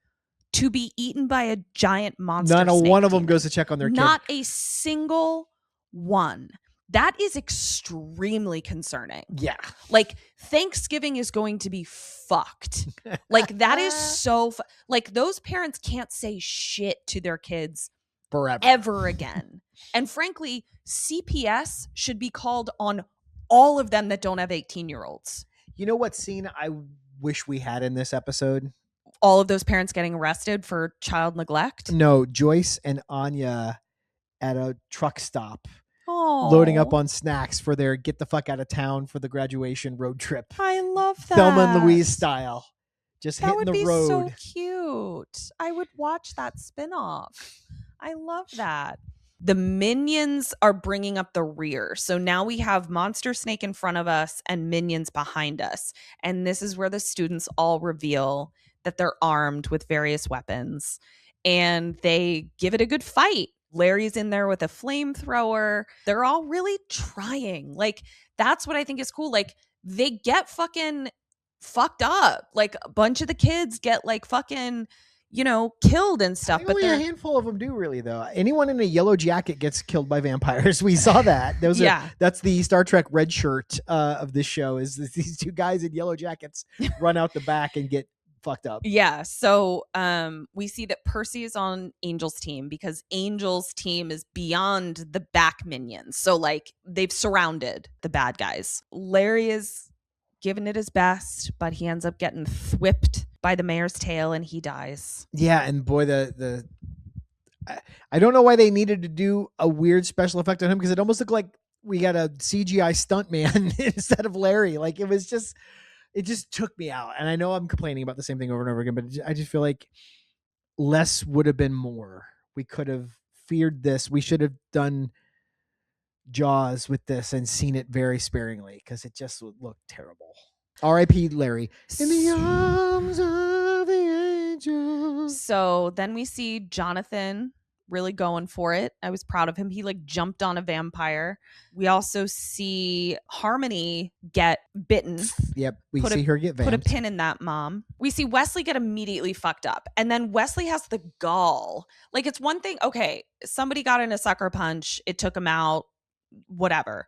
to be eaten by a giant monster Not a snake one of them demon. goes to check on their kid. Not a single one. That is extremely concerning. Yeah. Like, Thanksgiving is going to be fucked. Like, that is so like, those parents can't say shit to their kids forever ever again. And frankly, CPS should be called on all of them that don't have 18-year-olds. You know what scene I wish we had in this episode? All of those parents getting arrested for child neglect? No, Joyce and Anya at a truck stop. Oh, loading up on snacks for their get the fuck out of town for the graduation road trip. I love that. Thelma and Louise style. Just that hitting would the be road. so cute. I would watch that spinoff. I love that. The minions are bringing up the rear. So now we have Monster Snake in front of us and minions behind us. And this is where the students all reveal that they're armed with various weapons. And they give it a good fight. Larry's in there with a flamethrower. They're all really trying. Like, that's what I think is cool. Like, they get fucking fucked up. Like, a bunch of the kids get like fucking, killed and stuff. But only a handful of them do, really, though. Anyone in a yellow jacket gets killed by vampires. We saw that. That's the Star Trek red shirt of this show. Is these two guys in yellow jackets run out the back and get fucked up. Yeah. So we see that Percy is on Angel's team because Angel's team is beyond the back minions. So like they've surrounded the bad guys. Larry is giving it his best, but he ends up getting whipped by the mayor's tail and he dies. Yeah, and boy, I don't know why they needed to do a weird special effect on him, because it almost looked like we got a CGI stuntman instead of Larry. Like, it just took me out. And I know I'm complaining about the same thing over and over again, but I just feel like less would have been more. We could have feared this. We should have done Jaws with this and seen it very sparingly, because it just would look terrible. R.I.P. Larry. In the arms of the angel. So then we see Jonathan really going for it. I was proud of him. He like jumped on a vampire. We also see Harmony get bitten. Yep, we see her get vamped. Put a pin in that, Mom. We see Wesley get immediately fucked up. And then Wesley has the gall. Like, it's one thing, okay, somebody got in a sucker punch, it took him out, whatever.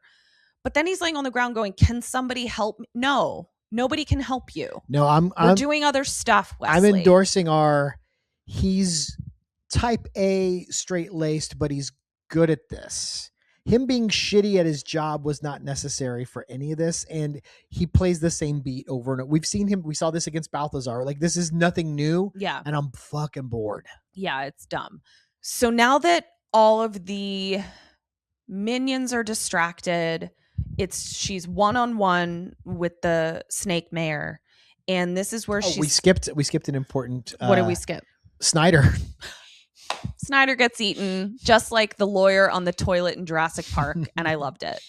But then he's laying on the ground going, can somebody help me? No, nobody can help you. No, I'm doing other stuff, Wesley. I'm endorsing he's type A, straight-laced, but he's good at this. Him being shitty at his job was not necessary for any of this, and he plays the same beat over and over. We've seen him. We saw this against Balthazar. Like, this is nothing new. Yeah. And I'm fucking bored. Yeah, it's dumb. So now that all of the minions are distracted, she's one-on-one with the snake mayor, and this is where we skipped an important. What did we skip? Snyder. Snyder gets eaten, just like the lawyer on the toilet in Jurassic Park, and I loved it.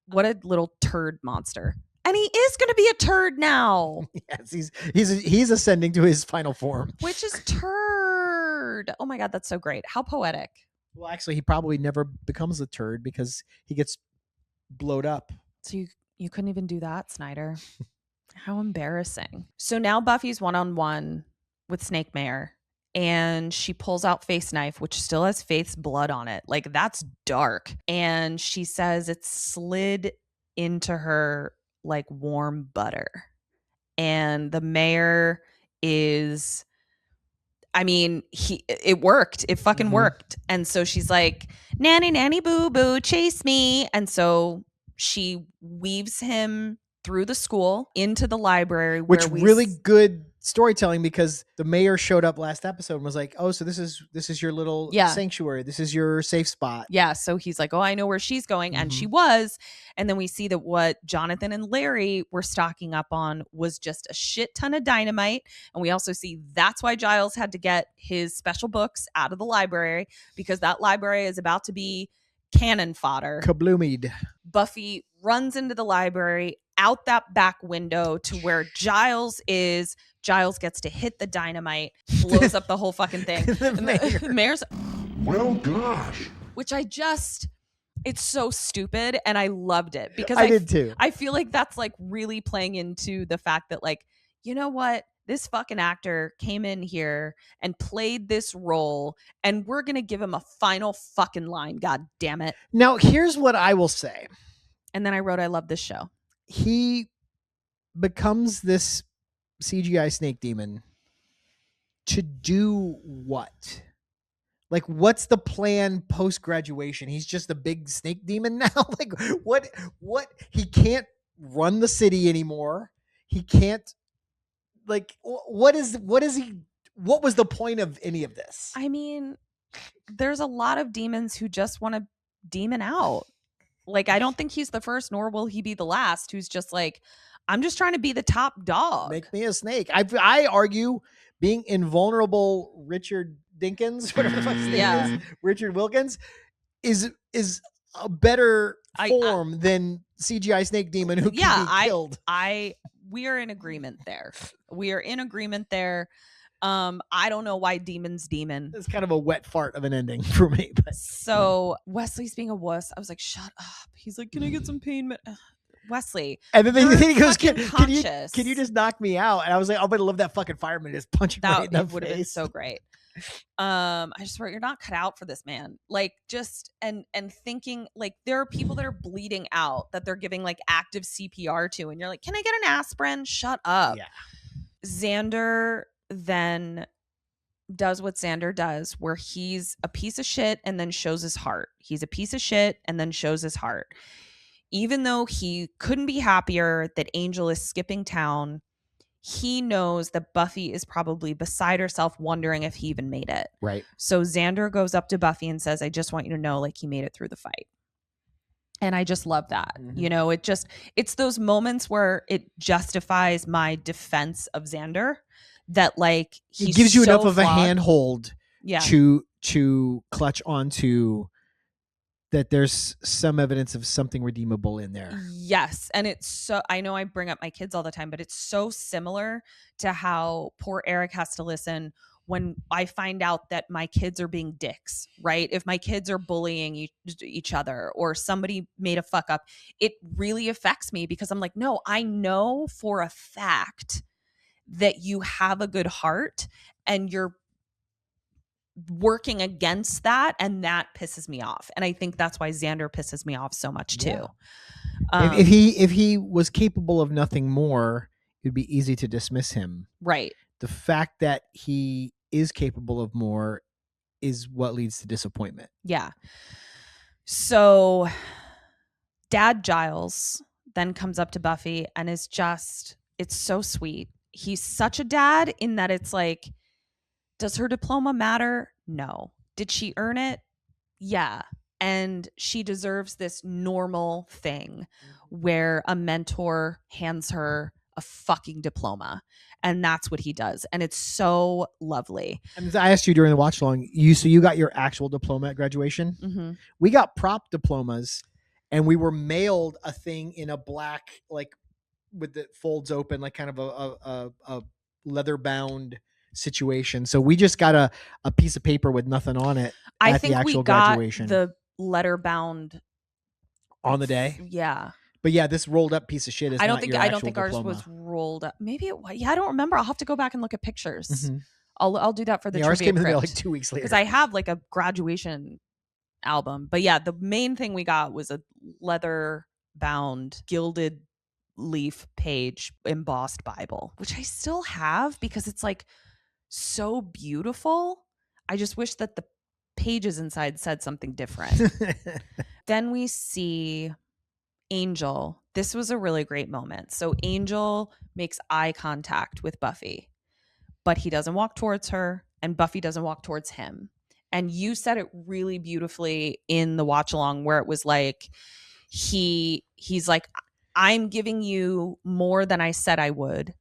What a little turd monster. And he is going to be a turd now. Yes, he's ascending to his final form. Which is turd. Oh my God, that's so great. How poetic. Well, actually, he probably never becomes a turd because he gets blowed up. So you couldn't even do that, Snyder. How embarrassing. So now Buffy's one-on-one with Snake Mayor, and she pulls out Faith's knife, which still has Faith's blood on it. Like, that's dark. And she says it slid into her like warm butter. And the mayor is, I mean, it worked. It fucking worked. And so she's like, nanny, nanny, boo, boo, chase me. And so she weaves him through the school into the library. Which really good storytelling, because the mayor showed up last episode and was like, oh, so this is your little sanctuary. This is your safe spot. Yeah. So he's like, oh, I know where she's going. And she was. And then we see that what Jonathan and Larry were stocking up on was just a shit ton of dynamite. And we also see that's why Giles had to get his special books out of the library, because that library is about to be cannon fodder. Kabloomied. Buffy runs into the library out that back window to where Giles is. Giles gets to hit the dynamite, blows up the whole fucking thing. The mayor's, well, gosh. which it's so stupid, and I loved it because I did too. I feel like that's like really playing into the fact that, like, you know what? This fucking actor came in here and played this role, and we're going to give him a final fucking line. God damn it. Now, here's what I will say. And then I wrote, I love this show. He becomes this CGI snake demon to do what? Like, what's the plan post-graduation? He's just a big snake demon now? Like, what? He can't run the city anymore. He can't, like, what was the point of any of this? I mean, there's a lot of demons who just want to demon out. Like, I don't think he's the first, nor will he be the last, who's just like, I'm just trying to be the top dog. Make me a snake. I argue being invulnerable Richard Dinkins, whatever the fuck his name is, Richard Wilkins, is a better form than CGI snake demon who can be killed. We are in agreement there. I don't know why demon's demon. It's kind of a wet fart of an ending for me. But. So Wesley's being a wuss. I was like, shut up. He's like, can I get some pain? Wesley. And then he goes, can you just knock me out? And I was like, I'm going to love that fucking fireman just punching me right in the face. That would have been so great. I just wrote, you're not cut out for this, man. Like, just and thinking, like, there are people that are bleeding out that they're giving like active CPR to, and you're like, can I get an aspirin? Shut up. Yeah. Xander then does what Xander does, where he's a piece of shit and then shows his heart. He's a piece of shit and then shows his heart. Even though he couldn't be happier that Angel is skipping town, he knows that Buffy is probably beside herself, wondering if he even made it. Right. So Xander goes up to Buffy and says, I just want you to know, like, he made it through the fight. And I just love that. Mm-hmm. You know, it's those moments where it justifies my defense of Xander, that, like, he gives you so enough of flawed. a handhold to clutch onto that there's some evidence of something redeemable in there. Yes. And it's so, I know I bring up my kids all the time, but it's so similar to how poor Eric has to listen when I find out that my kids are being dicks, right? If my kids are bullying each other, or somebody made a fuck up, it really affects me, because I'm like, no, I know for a fact that you have a good heart and you're working against that, and that pisses me off. And I think that's why Xander pisses me off so much too. Yeah. If he was capable of nothing more, it'd be easy to dismiss him. Right. The fact that he is capable of more is what leads to disappointment. Yeah. So Dad Giles then comes up to Buffy and is just, it's so sweet. He's such a dad in that it's like, does her diploma matter? No. Did she earn it? Yeah. And she deserves this normal thing where a mentor hands her a fucking diploma. And that's what he does. And it's so lovely. And I asked you during the watch along, you got your actual diploma at graduation? Mm-hmm. We got prop diplomas, and we were mailed a thing in a black, like, with the folds open, like kind of a leather bound situation. So we just got a piece of paper with nothing on it. I at think the actual we got graduation the letter bound on the day. Yeah. But yeah, this rolled up piece of shit is I don't not think your I don't actual think ours diploma. was rolled up. Maybe it was. Yeah, I don't remember. I'll have to go back and look at pictures. Mhm. I'll do that for the Yeah, ours trivia came in the mail crypt. like 2 weeks later. Because I have like a graduation album. But yeah, the main thing we got was a leather bound gilded leaf page embossed Bible, which I still have because it's like so beautiful. I just wish that the pages inside said something different. Then we see Angel. This was a really great moment. So Angel makes eye contact with Buffy, but he doesn't walk towards her and Buffy doesn't walk towards him. And you said it really beautifully in the watch along where it was like he's like, I'm giving you more than I said I would.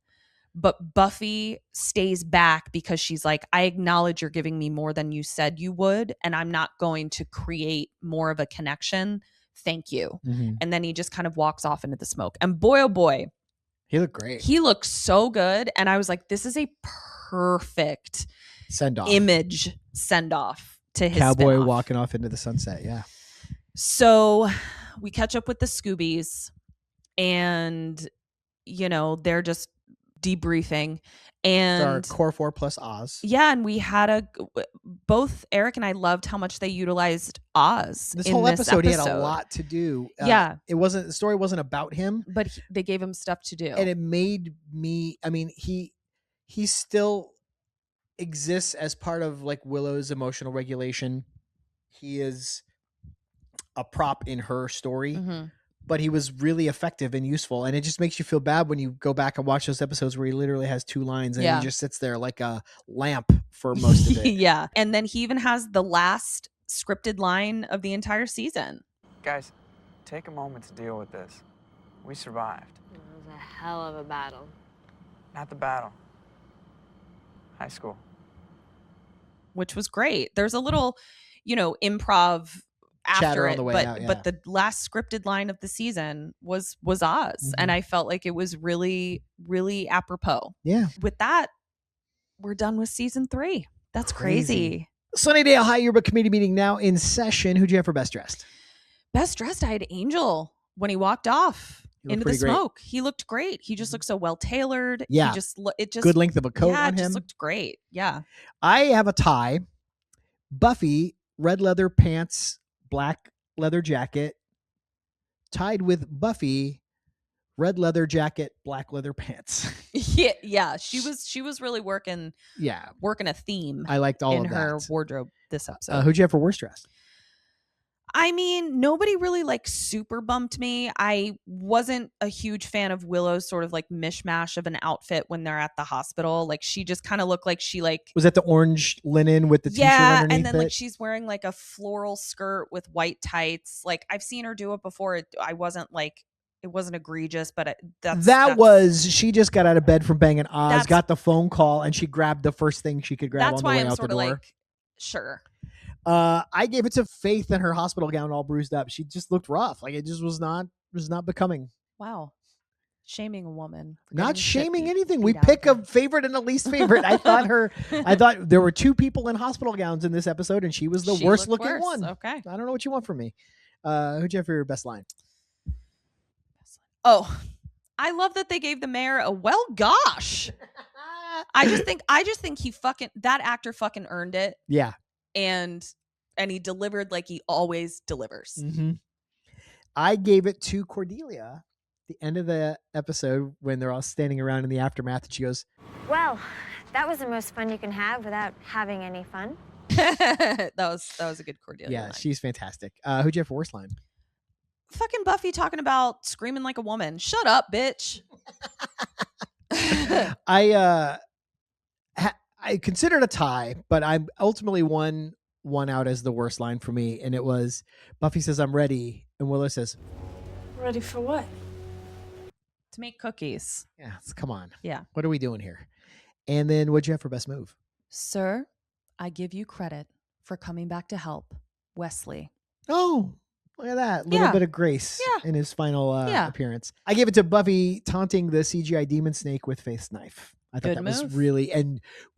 But Buffy stays back because she's like, I acknowledge you're giving me more than you said you would, and I'm not going to create more of a connection. Thank you. Mhm. And then he just kind of walks off into the smoke. And boy, oh boy, He looked great. he looks so good. And I was like, this is a perfect Send off. image send off to his Cowboy spin-off. walking off into the sunset. Yeah. So we catch up with the Scoobies and, you know, they're just debriefing. It's our And core 4 plus Oz. yeah, and we had both Eric and I loved how much they utilized Oz. This in whole this episode, he had a lot to do. Yeah. The story wasn't about him, But they gave him stuff to do. and it made me. I mean, he still exists as part of like Willow's emotional regulation. He is a prop in her story, Mhm. but he was really effective and useful. And it just makes you feel bad when you go back and watch those episodes where he literally has 2 lines and Yeah. he just sits there like a lamp for most of it. Yeah. And then he even has the last scripted line of the entire season. Guys, take a moment to deal with this. We survived. It was a hell of a battle. Not the battle. High school. Which was great. There's a little, you know, improv Chatter after on it, the way but out, yeah. but the last scripted line of the season was Oz, and I felt like it was really, really apropos. Yeah. With that, we're done with season 3. That's crazy. Sunnydale High Yearbook Committee meeting now in session. Who'd you have for best dressed? Best dressed, I had Angel when he walked off He looked into the pretty great. smoke. He looked great. He just looked so well tailored. Yeah. He just it just Good length of a coat yeah, on it just him. looked great. Yeah. I have a tie. Buffy, red leather pants, black leather jacket, tied with Buffy, red leather jacket, black leather pants. yeah. She was really working Yeah. a theme I liked all in of her that. wardrobe this episode. Who'd you have for worst dressed? I mean, nobody really like super bumped me. I wasn't a huge fan of Willow's sort of like mishmash of an outfit when they're at the hospital. Like she just kind of looked like she like Was that the orange linen with the t-shirt underneath and then it? like she's wearing like a floral skirt with white tights. Like I've seen her do it before. It wasn't egregious, but that's she just got out of bed from banging Oz, That's- got the phone call, and she grabbed the first thing she could grab that's on the why way I'm out the sort of door. like sure. I gave it to Faith in her hospital gown all bruised up. She just looked rough. Like it just was not becoming. Wow. Shaming a woman. for Not getting shit shaming beat- anything. beat We out of pick her. a favorite and a least favorite. I thought there were 2 people in hospital gowns in this episode, and she was the She worst looked looking worse. one. Okay. I don't know what you want from me. Who'd you have for your best line? Oh, I love that they gave the mayor a well gosh. I just think that actor fucking earned it, Yeah. and he delivered like he always delivers. Mm-hmm. I gave it to Cordelia. The end of the episode when they're all standing around in the aftermath, and she goes, Well, that was the most fun you can have without having any fun. that was a good Cordelia. "Yeah, line. she's fantastic." Who'd you have for worst line? Fucking Buffy talking about screaming like a woman. Shut up, bitch. I considered a tie, but I ultimately won out as the worst line for me, and it was Buffy says, "I'm ready," and Willow says, Ready for what? To make cookies. "Yeah, come on, Yeah. what are we doing here?" And then what'd you have for best move? Sir, I give you credit for coming back to help. Wesley. Oh, Look at that. Little Yeah. bit of grace Yeah. in his final Yeah. appearance. I gave it to Buffy taunting the CGI demon snake with face knife. I thought Good that was move.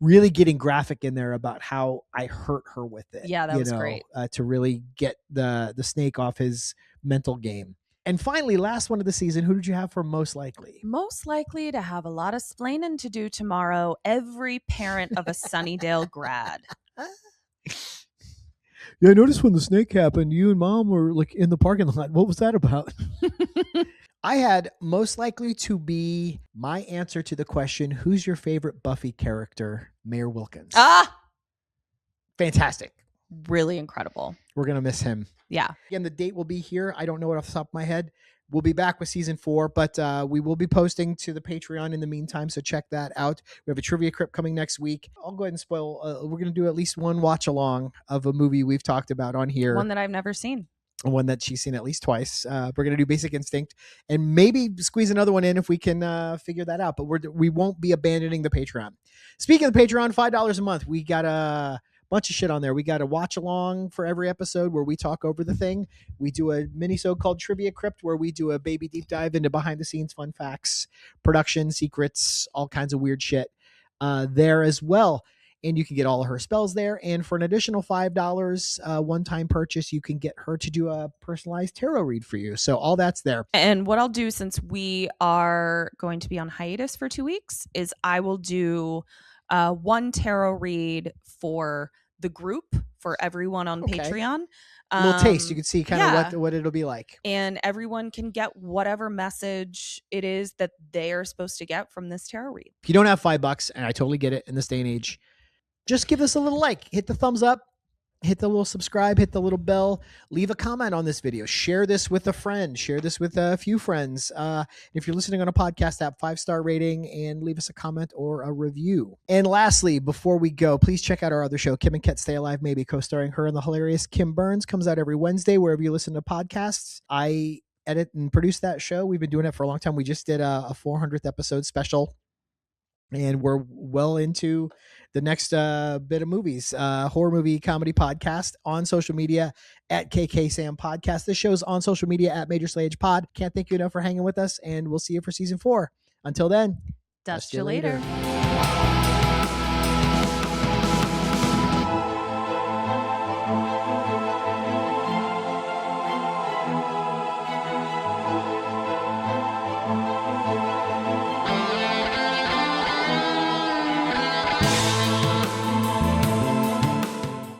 really getting graphic in there about how I hurt her with it. Yeah, that was great. To really get the snake off his mental game. And finally, last one of the season, who did you have for most likely? Most likely to have a lot of splaining to do tomorrow, every parent of a Sunnydale grad. Yeah, I noticed when the snake happened, you and Mom were like in the parking lot. What was that about? I had most likely to be my answer to the question, who's your favorite Buffy character? Mayor Wilkins. Fantastic. Really incredible. We're going to miss him. Yeah. Again, the date will be here. I don't know it off the top of my head. We'll be back with season 4, but we will be posting to the Patreon in the meantime, so check that out. We have a trivia crypt coming next week. I'll go ahead and spoil. We're going to do at least one watch along of a movie we've talked about on here. One that I've never seen. One that she's seen at least twice. We're going to do Basic Instinct and maybe squeeze another one in if we can figure that out. But we won't be abandoning the Patreon. Speaking of the Patreon, $5 a month. We got a bunch of shit on there. We got a watch along for every episode where we talk over the thing. We do a mini-sode called Trivia Crypt where we do a baby deep dive into behind the scenes fun facts, production secrets, all kinds of weird shit there as well. And you can get all of her spells there. And for an additional $5 one-time purchase, you can get her to do a personalized tarot read for you. So all that's there. And what I'll do, since we are going to be on hiatus for 2 weeks, is I will do one tarot read for the group, for everyone on Patreon. A little taste. You can see kind of what it'll be like. And everyone can get whatever message it is that they are supposed to get from this tarot read. If you don't have $5, and I totally get it in this day and age, just give us a little like, hit the thumbs up, hit the little subscribe, hit the little bell, leave a comment on this video, share this with a friend, share this with a few friends. If you're listening on a podcast app, 5-star rating and leave us a comment or a review. And lastly, before we go, please check out our other show, Kim and Ket Stay Alive Maybe, co-starring her and the hilarious Kim Burns. Comes out every Wednesday wherever you listen to podcasts. I edit and produce that show. We've been doing it for a long time. We just did a 400th episode special. And we're well into the next bit of movies, horror movie comedy podcast on social media at KK Sam Podcast. This show's on social media at Major Slayage Pod. Can't thank you enough for hanging with us, and we'll see you for season 4. Until then, Dust you later.